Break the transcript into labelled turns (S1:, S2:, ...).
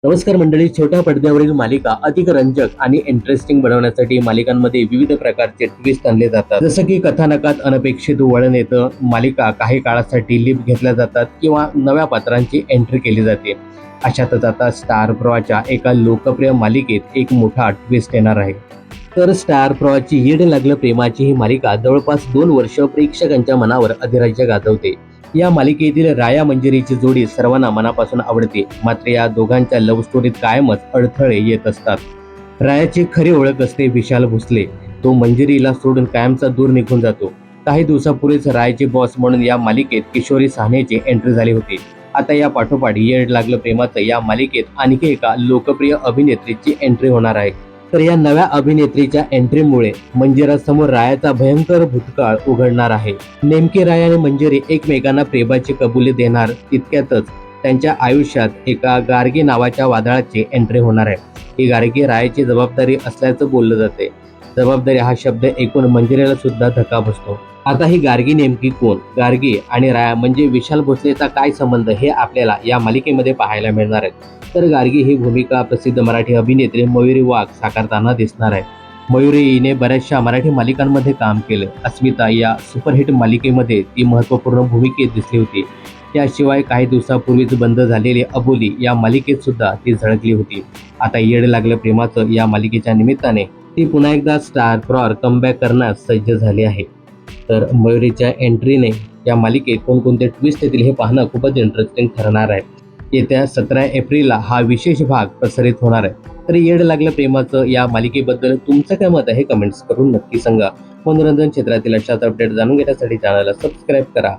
S1: नमस्कार मंडळी. छोट्या पडद्यावरील मालिका अधिक रंजक आणि इंटरेस्टिंग बनवण्यासाठी मालिकांमध्ये विविध प्रकारचे ट्विस्ट आणले जातात. जसं की कथानकात अनपेक्षित वळण येतं, मालिका काही काळासाठी लिप घेतल्या जातात किंवा नव्या पात्रांची एंट्री केली जाते. अशातच आता स्टार प्रवाहाच्या एका लोकप्रिय मालिकेत एक मोठा ट्विस्ट येणार आहे. तर स्टार प्रवाहाची येड लागलं प्रेमाची ही मालिका जवळपास 2 वर्ष प्रेक्षकांच्या मनावर अधिराज्य गाजवते. या मालिकेतील राया मंजिरीची जोडी सर्वांना मनापासून आवडते. मात्र या दोघांच्या लव्ह स्टोरीत कायमच अडथळे येत असतात. रायाची खरी ओळख असते विशाल भोसले. तो मंजिरीला सोडून कायमचा दूर निघून जातो. काही दिवसापूर्वीच रायाचे बॉस म्हणून या मालिकेत किशोरी साहनेची एंट्री झाली होती. आता या पाठोपाठ येड लागलं प्रेमाचं या मालिकेत आणखी एका लोकप्रिय अभिनेत्रीची एंट्री होणार आहे. तर या नव्या अभिनेत्रीच्या एंट्रीमुळे मंजिरासमोर रायाचा भयंकर भूतकाळ उघडणार आहे. नेमके राया आणि मंजिरी एकमेकांना प्रेमाची कबुली देणार तितक्यातच त्यांच्या आयुष्यात एका गार्गी नावाच्या वादळाची एंट्री होणार आहे. ही गार्गी रायाची जबाबदारी असल्याचं बोललं जाते. जबाबदारी हा शब्द ऐकून मंजिरीला सुद्धा धक्का बसतो. आता ही गार्गी नेमकी कोण? गार्गी आणि राया म्हणजे विशाल भोसलेचा काय संबंध हे आपल्याला या मालिकेमध्ये पाहायला मिळणार आहे. तर गार्गी ही भूमिका प्रसिद्ध मराठी अभिनेत्री मयुरी वाघ साकारताना दिसणार आहे. मयुरी हिने बऱ्याचशा मराठी मालिकांमध्ये काम केलं. अस्मिता या सुपरहिट मालिकेमध्ये ती महत्त्वपूर्ण भूमिकेत दिसली होती. त्याशिवाय काही दिवसापूर्वीच बंद झालेली अबोली या मालिकेत सुद्धा ती झळकली होती. आता येड लागलं प्रेमाचं या मालिकेच्या निमित्ताने ती पुन्हा एकदा स्टार प्रॉर कमबॅक करण्यास सज्ज झाली आहे. तर मयुरीच्या एंट्रीने या मालिकेत कोणकोणते ट्विस्ट येतील हे पाहणं खूपच इंटरेस्टिंग ठरणार आहे. येत्या 17 एप्रिलला हा विशेष भाग प्रसारित होणार आहे. तर येड लागलं प्रेमाचं या मालिकेबद्दल तुमचं काय मत आहे कमेंट्स करून नक्की सांगा. मनोरंजन क्षेत्रातील अशाच अपडेट जाणून घेण्यासाठी चॅनलला सबस्क्राईब करा.